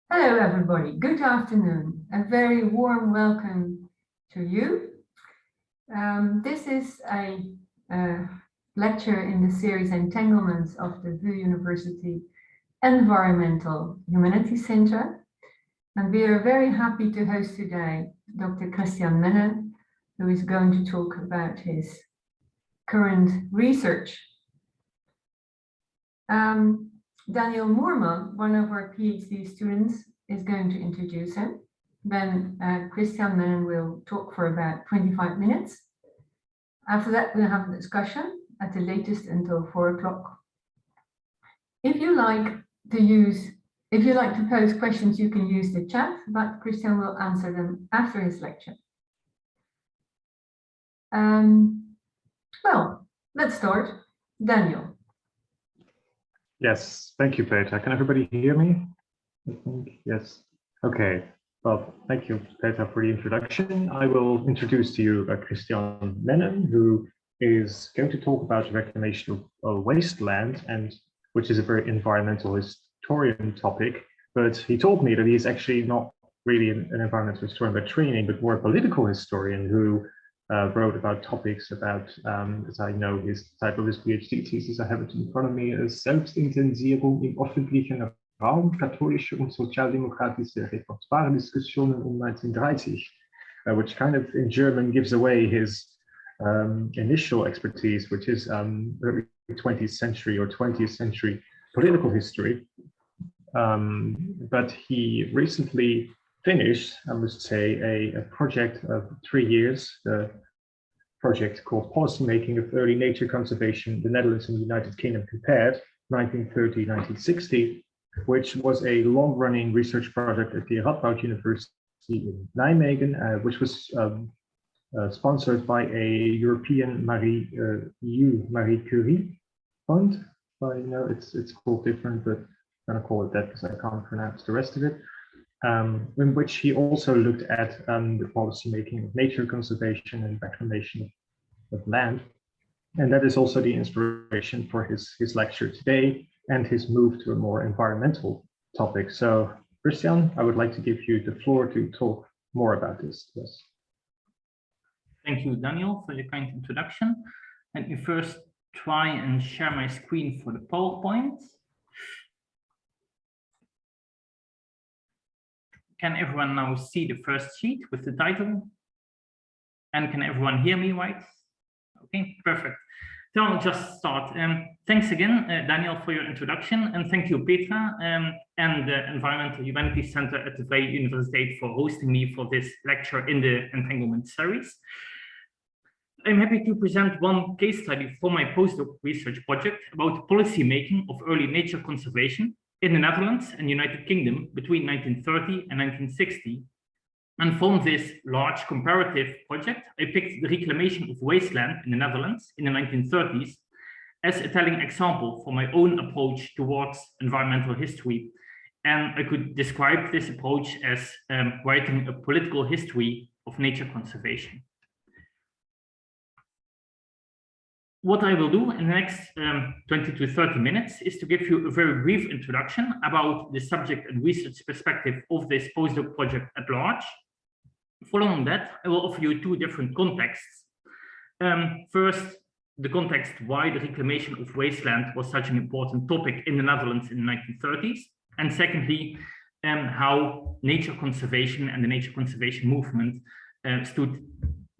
Hello, everybody. Good afternoon. A very warm welcome to you. This is a lecture in the series Entanglements of the VU University Environmental Humanities Center. And we are very happy to host today Dr. Kristian Mennen, who is going to talk about his current research. Daniel Moorman, one of our PhD students, is going to introduce him. Then Kristian Mennen will talk for about 25 minutes. After that, we'll have a discussion at the latest until 4 o'clock. If you like to pose questions, you can use the chat, but Kristian will answer them after his lecture. Well, let's start. Daniel. Yes, thank you, Peter. Can everybody hear me? I think yes. Okay. Well, thank you, Peter, for the introduction. I will introduce to you Kristian Mennen, who is going to talk about reclamation of wasteland, and which is a very environmental historian topic. But he told me that he is actually not really an environmental historian by training, but more a political historian who wrote about topics about, as I know, his title of his PhD thesis, I have it in front of me, is Selbstintensierung im öffentlichen Raum, katholische und sozialdemokratische Repertoire-Diskussionen um 1930, which kind of in German gives away his initial expertise, which is early 20th century or 20th century political history. But he recently finished, I must say, a project of 3 years, the project called Policymaking of Early Nature Conservation, the Netherlands and the United Kingdom Compared, 1930-1960, which was a long-running research project at the Radboud University in Nijmegen, which was sponsored by a European Marie Curie Fund. I know it's called different, but I'm going to call it that because I can't pronounce the rest of it. In which he also looked at the policy making of nature conservation and reclamation of land. And that is also the inspiration for his lecture today and his move to a more environmental topic. So, Kristian, I would like to give you the floor to talk more about this. Yes. Thank you, Daniel, for your kind introduction. Let me first try and share my screen for the PowerPoint. Can everyone now see the first sheet with the title? And can everyone hear me right? Okay, perfect. So I'll just start. Thanks again, Daniel, for your introduction. And thank you, Petra, and the Environmental Humanities Center at the VU University for hosting me for this lecture in the Entanglements series. I'm happy to present one case study for my postdoc research project about policy making of early nature conservation in the Netherlands and United Kingdom between 1930 and 1960. And from this large comparative project, I picked the reclamation of wasteland in the Netherlands in the 1930s as a telling example for my own approach towards environmental history. And I could describe this approach as writing a political history of nature conservation. What I will do in the next 20 to 30 minutes is to give you a very brief introduction about the subject and research perspective of this postdoc project at large. Following that, I will offer you two different contexts. First, the context why the reclamation of wasteland was such an important topic in the Netherlands in the 1930s. And secondly, how nature conservation and the nature conservation movement stood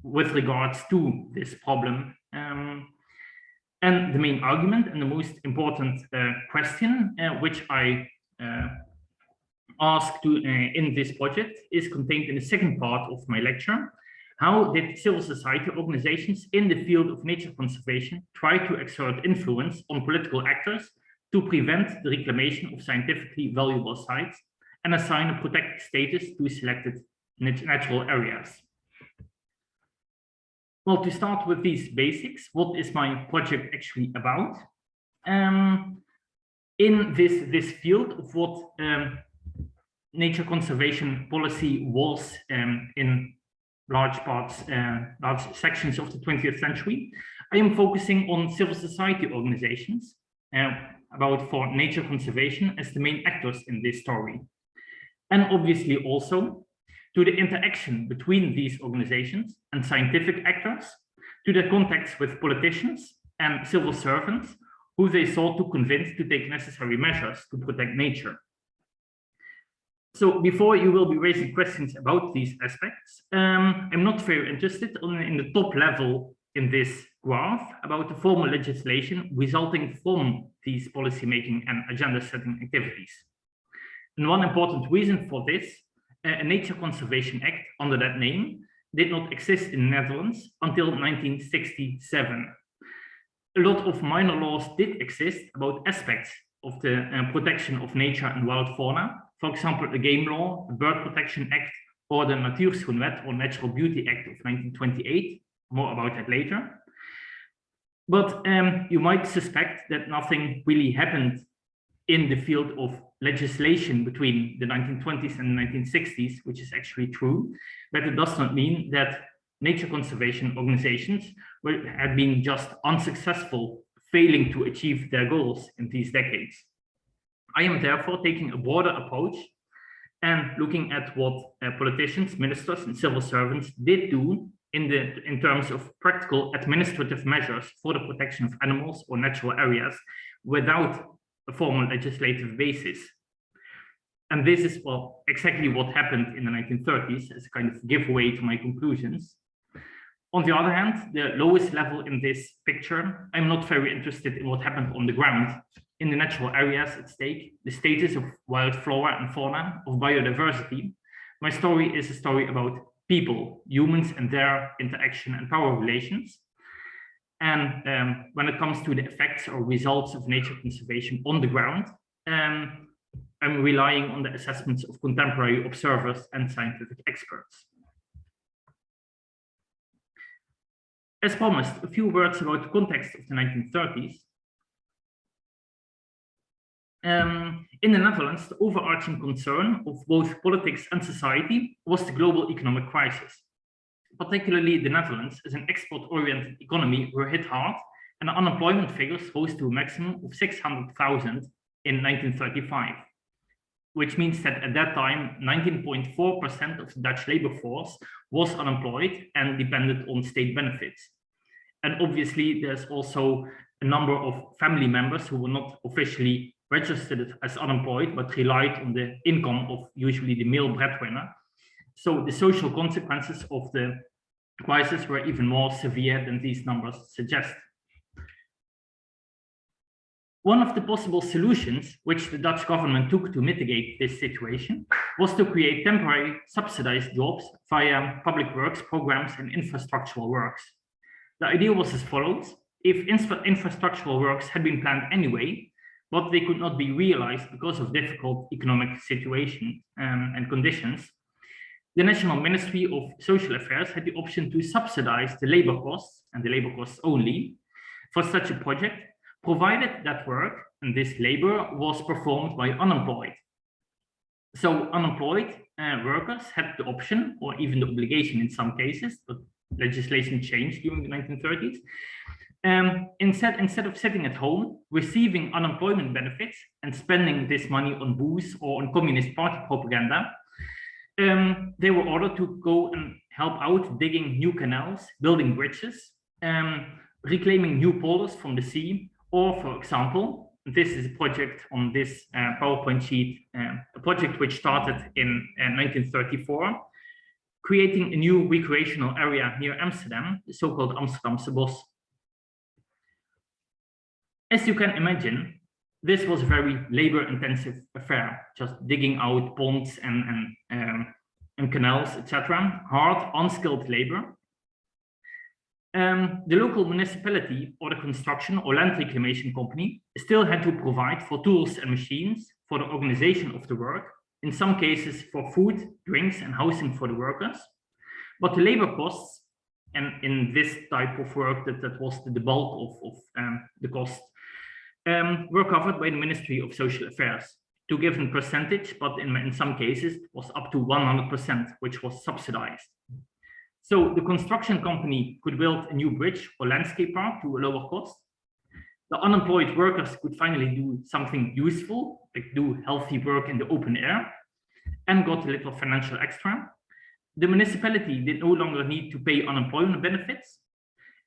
with regards to this problem. And the main argument and the most important question, which I asked in this project, is contained in the second part of my lecture. How did civil society organizations in the field of nature conservation try to exert influence on political actors to prevent the reclamation of scientifically valuable sites and assign a protected status to selected natural areas? Well, to start with these basics, what is my project actually about? In this field of what nature conservation policy was in large parts, large sections of the 20th century, I am focusing on civil society organizations for nature conservation as the main actors in this story. and obviously also to the interaction between these organizations and scientific actors, to their contacts with politicians and civil servants who they sought to convince to take necessary measures to protect nature. So before you will be raising questions about these aspects, I'm not very interested in the top level in this graph about the formal legislation resulting from these policymaking and agenda setting activities. And one important reason for this, a Nature Conservation Act under that name did not exist in the Netherlands until 1967. A lot of minor laws did exist about aspects of the protection of nature and wild fauna. For example, the Game Law, the Bird Protection Act, or the Natuurschoonwet or Natural Beauty Act of 1928. More about that later. But you might suspect that nothing really happened in the field of legislation between the 1920s and the 1960s, which is actually true. But it does not mean that nature conservation organizations had been just unsuccessful, failing to achieve their goals in these decades. I am therefore taking a broader approach and looking at what politicians, ministers, and civil servants did do in terms of practical administrative measures for the protection of animals or natural areas without a formal legislative basis. And this is exactly what happened in the 1930s as a kind of giveaway to my conclusions. On the other hand, the lowest level in this picture, I'm not very interested in what happened on the ground in the natural areas at stake, the status of wild flora and fauna, of biodiversity. My story is a story about people, humans, and their interaction and power relations. And when it comes to the effects or results of nature conservation on the ground, I'm relying on the assessments of contemporary observers and scientific experts. As promised, a few words about the context of the 1930s. In the Netherlands, the overarching concern of both politics and society was the global economic crisis. Particularly the Netherlands, as an export-oriented economy, were hit hard, and the unemployment figures rose to a maximum of 600,000 in 1935, which means that at that time, 19.4% of the Dutch labor force was unemployed and depended on state benefits. And obviously, there's also a number of family members who were not officially registered as unemployed, but relied on the income of usually the male breadwinner. So the social consequences of the crisis were even more severe than these numbers suggest. One of the possible solutions which the Dutch government took to mitigate this situation was to create temporary subsidized jobs via public works programs and infrastructural works. The idea was as follows: if infrastructural works had been planned anyway, but they could not be realized because of difficult economic situation and conditions, the National Ministry of Social Affairs had the option to subsidize the labor costs, and the labor costs only, for such a project, provided that work and this labor was performed by unemployed. So unemployed workers had the option, or even the obligation in some cases, but legislation changed during the 1930s. Instead of sitting at home, receiving unemployment benefits and spending this money on booze or on Communist Party propaganda, they were ordered to go and help out digging new canals, building bridges, reclaiming new polders from the sea, or, for example, this is a project on this PowerPoint sheet, a project which started in 1934, creating a new recreational area near Amsterdam, the so-called Amsterdamse Bos. As you can imagine, this was a very labor-intensive affair, just digging out ponds and canals, etc. Hard, unskilled labor. The local municipality or the construction or land reclamation company still had to provide for tools and machines for the organization of the work, in some cases for food, drinks, and housing for the workers. But the labor costs, and in this type of work, that was the bulk of the cost, were covered by the Ministry of Social Affairs to a given percentage, but in some cases it was up to 100%, which was subsidized. So the construction company could build a new bridge or landscape park to a lower cost. The unemployed workers could finally do something useful, like do healthy work in the open air. and got a little financial extra. The municipality did no longer need to pay unemployment benefits,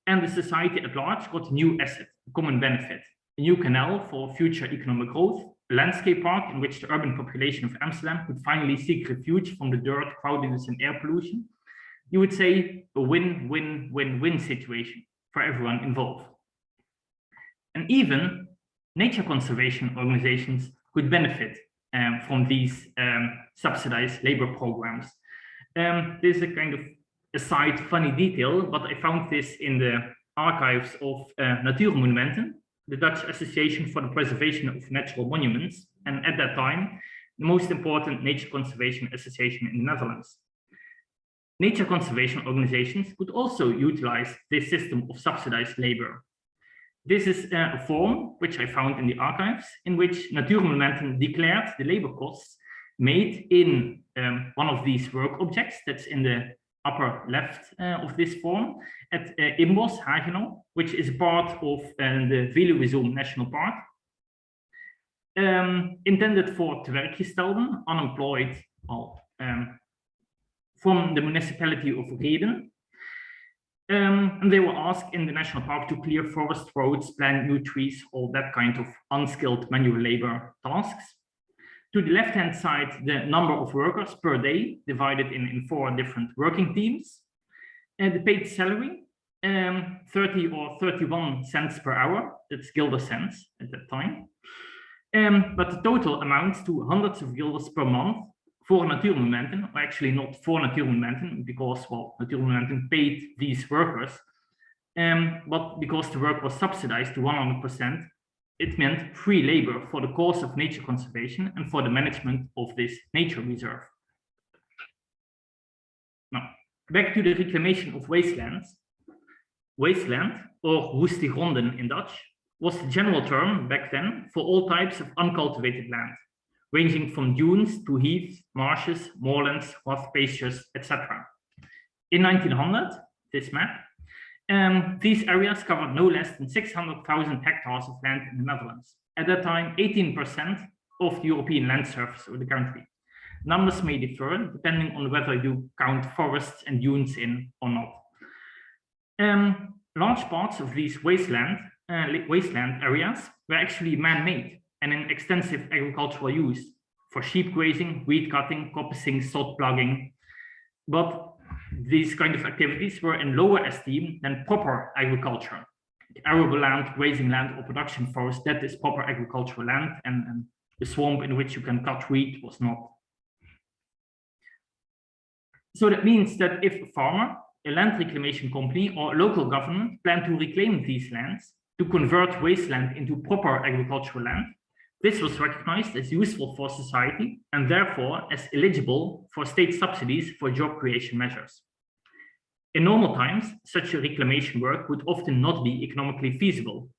and the society at large got a new asset, a common benefit, a new canal for future economic growth, a landscape park in which the urban population of Amsterdam could finally seek refuge from the dirt, crowdedness, and air pollution. You would say a win-win-win-win situation for everyone involved. And even nature conservation organizations could benefit from these subsidized labor programs. There's a kind of aside funny detail, but I found this in the archives of Natuurmonumenten, the Dutch Association for the Preservation of Natural Monuments, and at that time, the most important nature conservation association in the Netherlands. Nature conservation organizations could also utilize this system of subsidized labor. This is a form which I found in the archives, in which Natuurmonumenten declared the labor costs made in one of these work objects that's in the upper left of this form at Imbos, Hageno, which is part of the Veluwezoom National Park, intended for tewerkgestelden, unemployed, from the municipality of Reden. And they were asked in the national park to clear forest roads, plant new trees, all that kind of unskilled manual labor tasks. To the left-hand side, the number of workers per day divided in 4 different working teams. The paid salary, 30 or 31 cents per hour, that's guilder cents at that time. But the total amounts to hundreds of guilders per month for Natuurmonumenten, or actually not for Natuurmonumenten, because, well, Natuurmonumenten paid these workers, but because the work was subsidized to 100%, it meant free labor for the cause of nature conservation and for the management of this nature reserve. Now, back to the reclamation of wastelands. Wasteland, or woestegronden in Dutch, was the general term back then for all types of uncultivated land, ranging from dunes to heaths, marshes, moorlands, rough pastures, etc. In 1900, this map, these areas covered no less than 600,000 hectares of land in the Netherlands. At that time, 18% of the European land surface of the country. Numbers may differ depending on whether you count forests and dunes in or not. Large parts of these wasteland areas were actually man-made and in extensive agricultural use for sheep grazing, weed cutting, coppicing, sod plugging. But these kind of activities were in lower esteem than proper agriculture. Arable land, grazing land, or production forest, that is proper agricultural land, and the swamp in which you can cut wheat was not. So that means that if a farmer, a land reclamation company, or a local government plan to reclaim these lands, to convert wasteland into proper agricultural land, this was recognized as useful for society and therefore as eligible for state subsidies for job creation measures. In normal times, such a reclamation work would often not be economically feasible.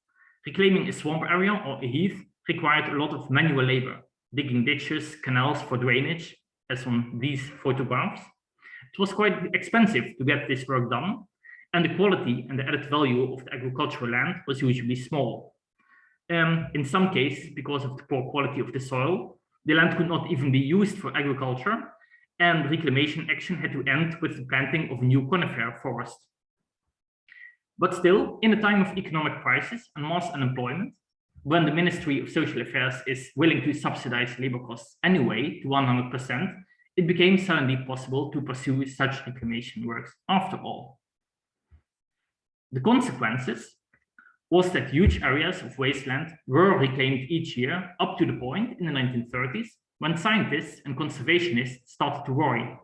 Reclaiming a swamp area or a heath required a lot of manual labor, digging ditches, canals for drainage, as on these photographs. It was quite expensive to get this work done, and the quality and the added value of the agricultural land was usually small. In some cases, because of the poor quality of the soil, the land could not even be used for agriculture, and reclamation action had to end with the planting of a new conifer forest. But still, in a time of economic crisis and mass unemployment, when the Ministry of Social Affairs is willing to subsidize labor costs anyway to 100%, it became suddenly possible to pursue such reclamation works after all. The consequences was that huge areas of wasteland were reclaimed each year up to the point in the 1930s when scientists and conservationists started to worry.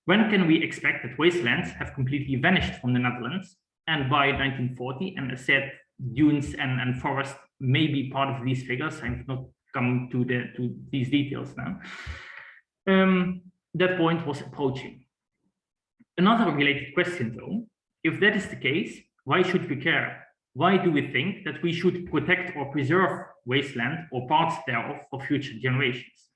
When can we expect that wastelands have completely vanished from the Netherlands? And by 1940, and as said, dunes and forest may be part of these figures. I'm not coming to these details now. That point was approaching. Another related question though, if that is the case, why should we care? Why do we think that we should protect or preserve wasteland or parts thereof for future generations?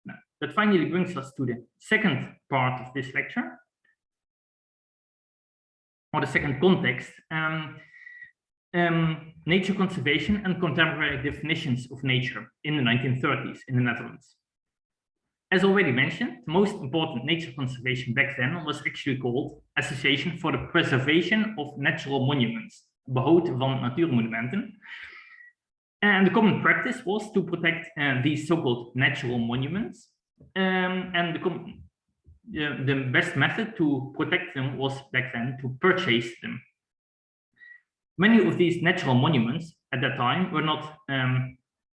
Now, that finally brings us to the second part of this lecture, or the second context, nature conservation and contemporary definitions of nature in the 1930s in the Netherlands. As already mentioned, the most important nature conservation back then was actually called Association for the Preservation of Natural Monuments, Behoud van Natuurmonumenten. And the common practice was to protect these so-called natural monuments. And the best method to protect them was back then to purchase them. Many of these natural monuments at that time were not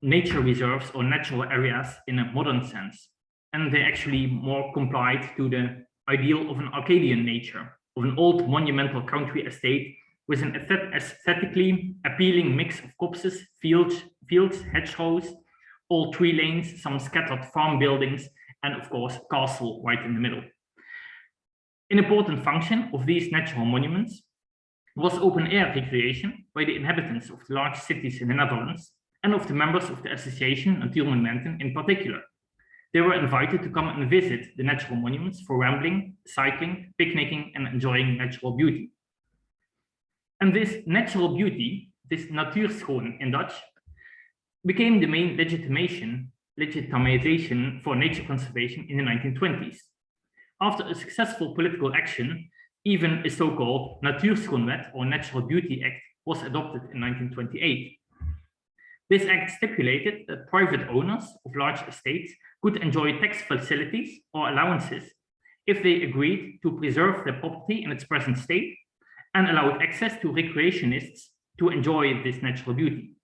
nature reserves or natural areas in a modern sense. And they actually more complied to the ideal of an Arcadian nature, of an old monumental country estate with an aesthetically appealing mix of copses, fields, hedgerows, all tree lanes, some scattered farm buildings, and of course, castle right in the middle. An important function of these natural monuments was open air recreation by the inhabitants of the large cities in the Netherlands and of the members of the association Natuurmonumenten in particular. They were invited to come and visit the natural monuments for rambling, cycling, picnicking, and enjoying natural beauty. And this natural beauty, this natuurschoon in Dutch, became the main legitimization for nature conservation in the 1920s. After a successful political action, even a so-called Natuurschoonwet or Natural Beauty Act was adopted in 1928. This act stipulated that private owners of large estates could enjoy tax facilities or allowances if they agreed to preserve their property in its present state and allowed access to recreationists to enjoy this natural beauty.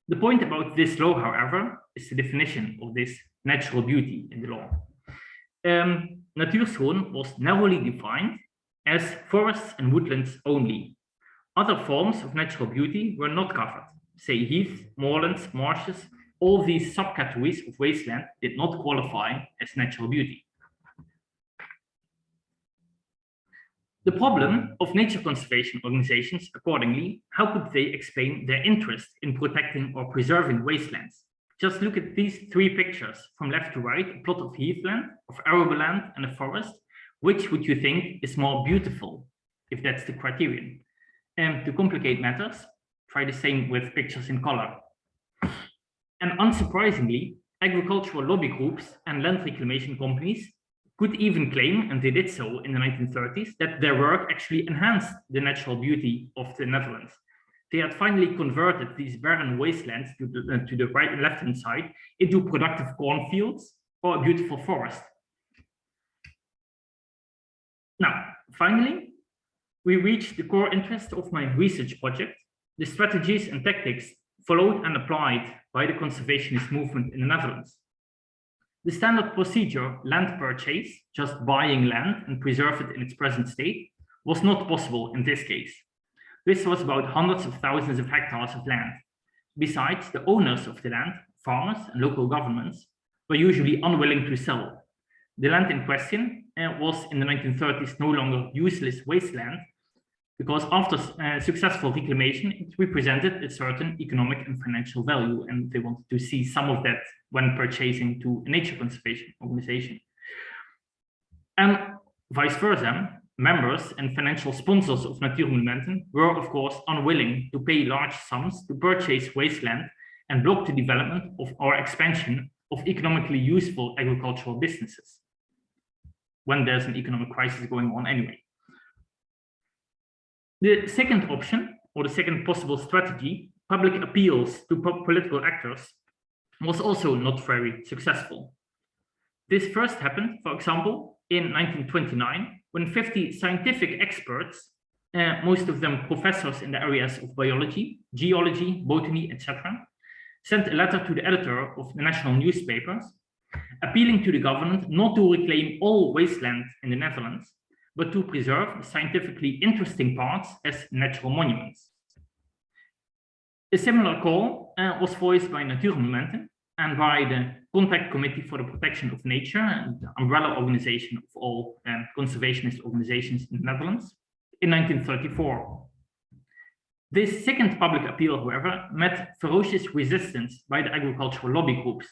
The point about this law, however, is the definition of this natural beauty in the law. Natuurschoon was narrowly defined as forests and woodlands only. Other forms of natural beauty were not covered. Say heath, moorlands, marshes, all these subcategories of wasteland did not qualify as natural beauty. The problem of nature conservation organizations, accordingly, how could they explain their interest in protecting or preserving wastelands? Just look at these three pictures from left to right, a plot of heathland, of arable land, and a forest. Which would you think is more beautiful, if that's the criterion? And to complicate matters, try the same with pictures in color. And unsurprisingly, agricultural lobby groups and land reclamation companies could even claim, and they did so in the 1930s, that their work actually enhanced the natural beauty of the Netherlands. They had finally converted these barren wastelands to the right and left-hand side into productive cornfields or a beautiful forest. Now, finally, we reached the core interest of my research project, the strategies and tactics followed and applied by the conservationist movement in the Netherlands. The standard procedure, land purchase, just buying land and preserve it in its present state, was not possible in this case. This was about hundreds of thousands of hectares of land. Besides, the owners of the land, farmers and local governments, were usually unwilling to sell. The land in question was in the 1930s no longer useless wasteland because after successful reclamation, it represented a certain economic and financial value, and they wanted to see some of that when purchasing to a nature conservation organization. And vice versa, members and financial sponsors of Natuurmonumenten were, of course, unwilling to pay large sums to purchase wasteland and block the development of or expansion of economically useful agricultural businesses when there's an economic crisis going on anyway. The second option, or the second possible strategy, public appeals to political actors, was also not very successful. This first happened, for example, in 1929, when 50 scientific experts, most of them professors in the areas of biology, geology, botany, etc., sent a letter to the editor of the national newspapers, appealing to the government not to reclaim all wasteland in the Netherlands, but to preserve the scientifically interesting parts as natural monuments. A similar call was voiced by Natuurmonumenten and by the Contact Committee for the Protection of Nature, and the umbrella organization of all conservationist organizations in the Netherlands, in 1934. This second public appeal, however, met ferocious resistance by the agricultural lobby groups.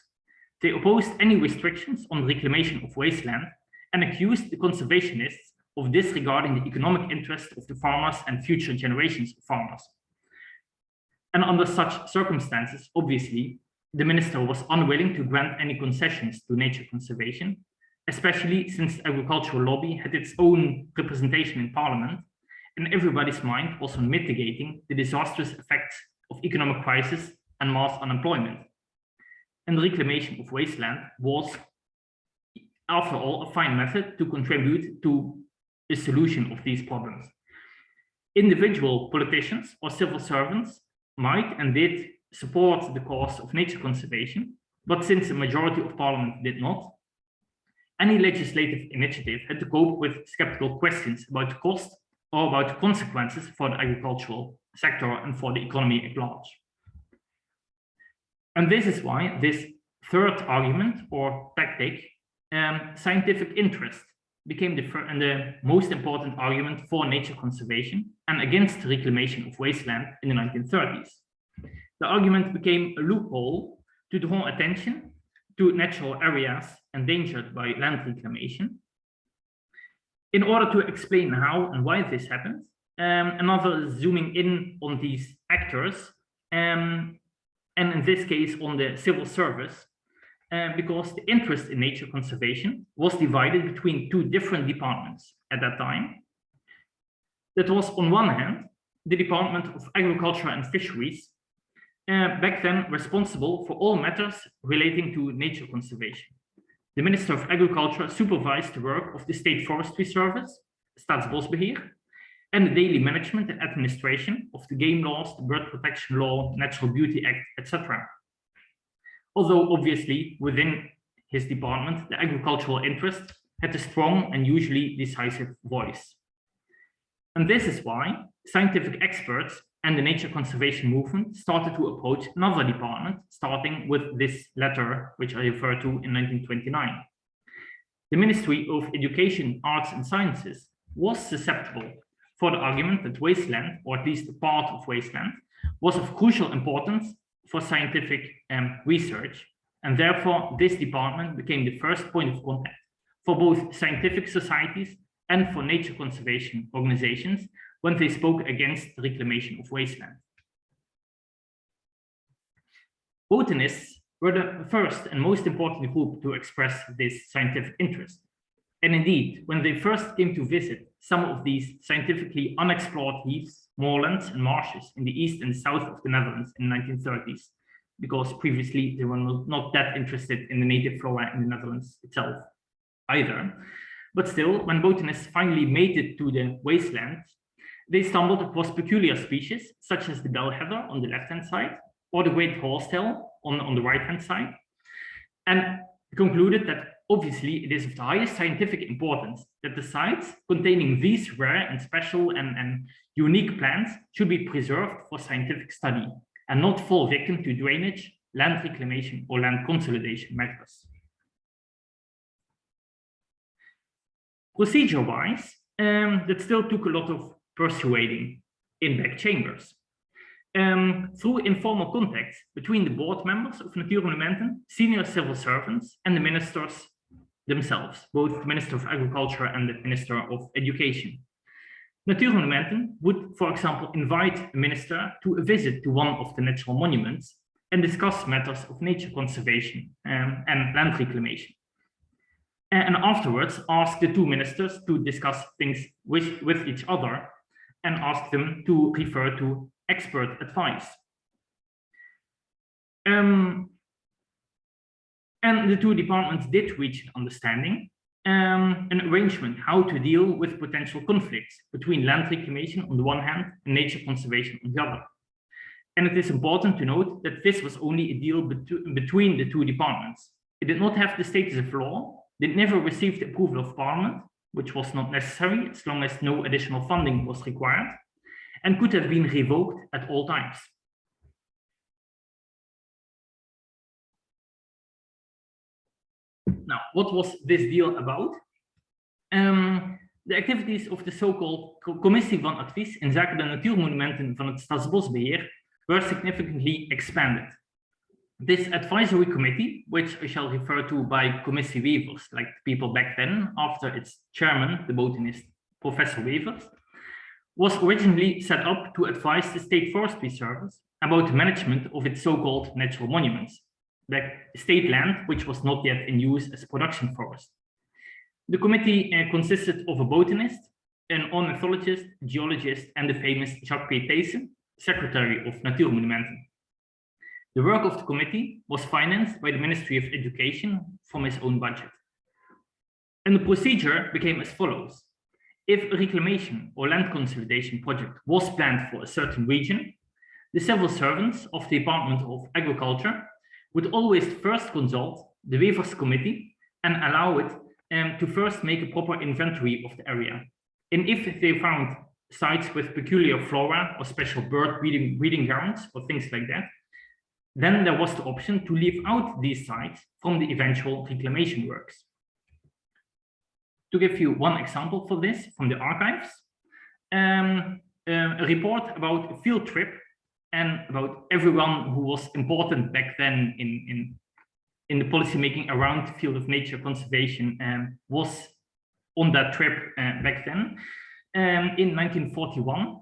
They opposed any restrictions on reclamation of wasteland and accused the conservationists of disregarding the economic interest of the farmers and future generations of farmers. And under such circumstances, obviously, the minister was unwilling to grant any concessions to nature conservation, especially since the agricultural lobby had its own representation in parliament, and everybody's mind was on mitigating the disastrous effects of economic crisis and mass unemployment. And the reclamation of wasteland was, after all, a fine method to contribute to the solution of these problems. Individual politicians or civil servants might and did support the cause of nature conservation, but since the majority of parliament did not, any legislative initiative had to cope with skeptical questions about the cost or about the consequences for the agricultural sector and for the economy at large. And this is why this third argument or tactic, scientific interest, became the most important argument for nature conservation and against the reclamation of wasteland in the 1930s. The argument became a loophole to draw attention to natural areas endangered by land reclamation. In order to explain how and why this happened, another zooming in on these actors, and in this case on the civil service, because the interest in nature conservation was divided between two different departments at that time. That was, on one hand, the Department of Agriculture and Fisheries, back then responsible for all matters relating to nature conservation. The Minister of Agriculture supervised the work of the State Forestry Service, Staatsbosbeheer, and the daily management and administration of the game laws, the Bird Protection Law, Natural Beauty Act, etc. Although obviously within his department, the agricultural interest had a strong and usually decisive voice. And this is why scientific experts and the nature conservation movement started to approach another department, starting with this letter, which I refer to in 1929. The Ministry of Education, Arts and Sciences was susceptible for the argument that wasteland, or at least a part of wasteland, was of crucial importance for scientific research, and therefore this department became the first point of contact for both scientific societies and for nature conservation organizations when they spoke against the reclamation of wasteland. Botanists were the first and most important group to express this scientific interest. And indeed, when they first came to visit some of these scientifically unexplored heaths, moorlands, and marshes in the east and south of the Netherlands in the 1930s, because previously they were not that interested in the native flora in the Netherlands itself either. But still, when botanists finally made it to the wasteland, they stumbled across peculiar species, such as the bellheather on the left-hand side, or the great horsetail on the right-hand side, and concluded that obviously it is of the highest scientific importance that the sites containing these rare and special and unique plants should be preserved for scientific study and not fall victim to drainage, land reclamation, or land consolidation measures. Procedure-wise, that still took a lot of persuading in back chambers. Through informal contacts between the board members of Natuurmonumenten, senior civil servants, and the ministers themselves, both the Minister of Agriculture and the Minister of Education. Natuurmonumenten would, for example, invite a minister to a visit to one of the natural monuments and discuss matters of nature conservation and land reclamation. And afterwards ask the two ministers to discuss things with each other and ask them to refer to expert advice. And the two departments did reach an understanding, an arrangement how to deal with potential conflicts between land reclamation on the one hand and nature conservation on the other. And it is important to note that this was only a deal between the two departments. It did not have the status of law, it never received the approval of Parliament, which was not necessary as long as no additional funding was required, and could have been revoked at all times. Now, what was this deal about? The activities of the so-called Commissie van Advies inzake de natuurmonumenten van het Staatsbosbeheer were significantly expanded. This advisory committee, which I shall refer to by Commissie Wevers, like people back then, after its chairman, the botanist Professor Wevers, was originally set up to advise the State Forestry Service about the management of its so-called natural monuments, state land, which was not yet in use as production forest. The committee consisted of a botanist, an ornithologist, geologist, and the famous Jacques-P. Thijssen, Secretary of Natuurmonumenten. The work of the committee was financed by the Ministry of Education from its own budget. And the procedure became as follows. If a reclamation or land consolidation project was planned for a certain region, the civil servants of the Department of Agriculture would always first consult the Weavers Committee and allow it to first make a proper inventory of the area. And if they found sites with peculiar flora or special bird breeding grounds or things like that, then there was the option to leave out these sites from the eventual reclamation works. To give you one example for this from the archives, a report about a field trip and about everyone who was important back then in the policymaking around the field of nature conservation was on that trip back then. In 1941,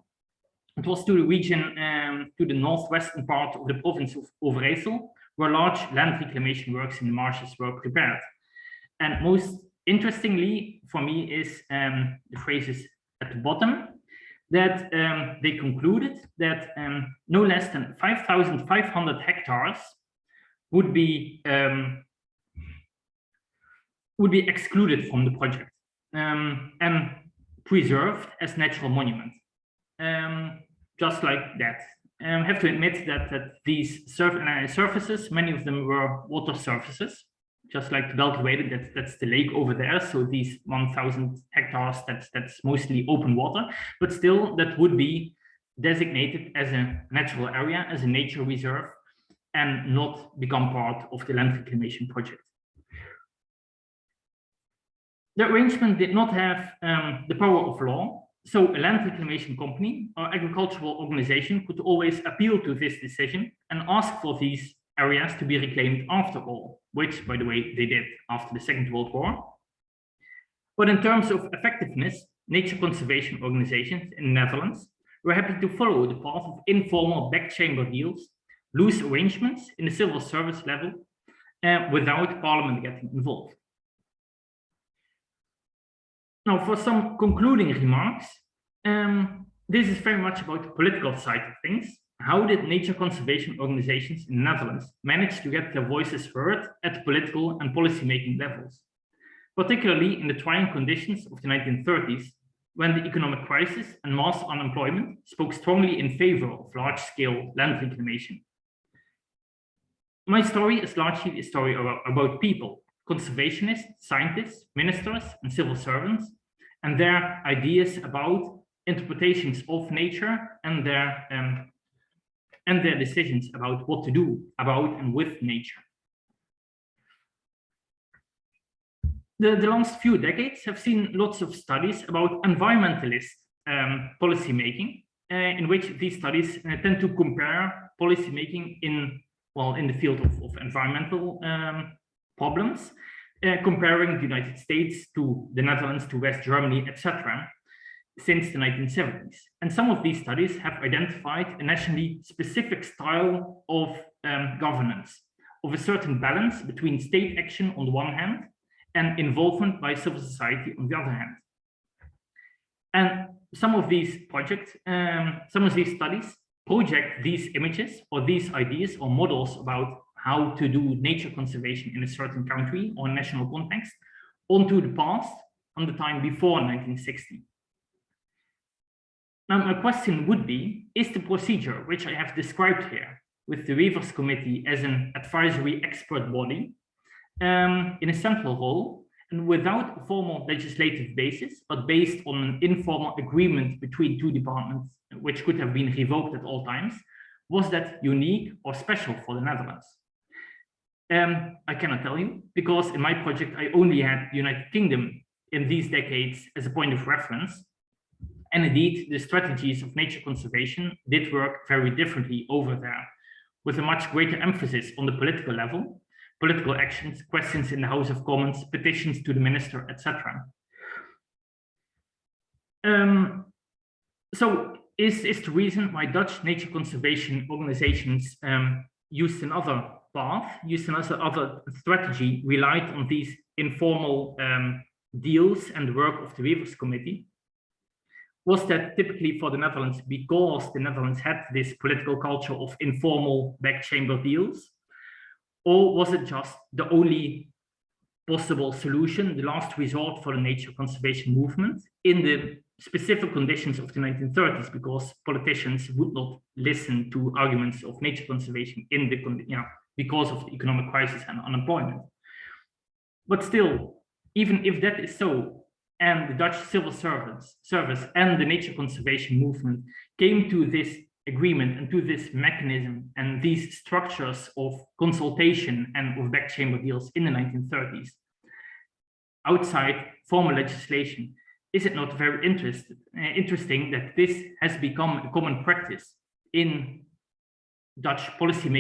it was to the region, to the northwestern part of the province of Overijssel, where large land reclamation works in the marshes were prepared. And most interestingly for me is the phrases at the bottom, that they concluded that no less than 5,500 hectares would be excluded from the project and preserved as natural monument. Just like that. I have to admit that these surfaces, many of them were water surfaces, just like the Beltwede, that's the lake over there. So these 1,000 hectares, that's mostly open water, but still that would be designated as a natural area, as a nature reserve, and not become part of the land reclamation project. The arrangement did not have the power of law, so a land reclamation company or agricultural organization could always appeal to this decision and ask for these areas to be reclaimed after all, which, by the way, they did after the Second World War. But in terms of effectiveness, nature conservation organizations in the Netherlands were happy to follow the path of informal back-chamber deals, loose arrangements in the civil service level, without Parliament getting involved. Now, for some concluding remarks, this is very much about the political side of things. How did nature conservation organizations in the Netherlands manage to get their voices heard at political and policy-making levels, particularly in the trying conditions of the 1930s, when the economic crisis and mass unemployment spoke strongly in favor of large-scale land reclamation? My story is largely a story about people, conservationists, scientists, ministers, and civil servants, and their ideas about interpretations of nature and their decisions about what to do about and with nature. The last few decades have seen lots of studies about environmentalist policymaking, in which these studies tend to compare policymaking in the field of environmental problems, comparing the United States to the Netherlands, to West Germany, etc., since the 1970s. And some of these studies have identified a nationally specific style of governance, of a certain balance between state action on the one hand and involvement by civil society on the other hand. And some of these projects, some of these studies project these images or these ideas or models about how to do nature conservation in a certain country or national context onto the past, on the time before 1960. Now, my question would be, is the procedure which I have described here with the Weavers Committee as an advisory expert body in a central role and without a formal legislative basis, but based on an informal agreement between two departments, which could have been revoked at all times, was that unique or special for the Netherlands? I cannot tell you, because in my project, I only had the United Kingdom in these decades as a point of reference. And indeed, the strategies of nature conservation did work very differently over there, with a much greater emphasis on the political level, political actions, questions in the House of Commons, petitions to the minister, etc. So is the reason why Dutch nature conservation organizations used another path used another other strategy relied on these informal deals and the work of the Weavers Committee. Was that typically for the Netherlands because the Netherlands had this political culture of informal back chamber deals? Or was it just the only possible solution, the last resort for the nature conservation movement in the specific conditions of the 1930s, because politicians would not listen to arguments of nature conservation in the, because of the economic crisis and unemployment. But still, even if that is so, and the Dutch civil service and the nature conservation movement came to this agreement and to this mechanism and these structures of consultation and of back chamber deals in the 1930s, outside formal legislation, is it not very interesting that this has become a common practice in Dutch policymaking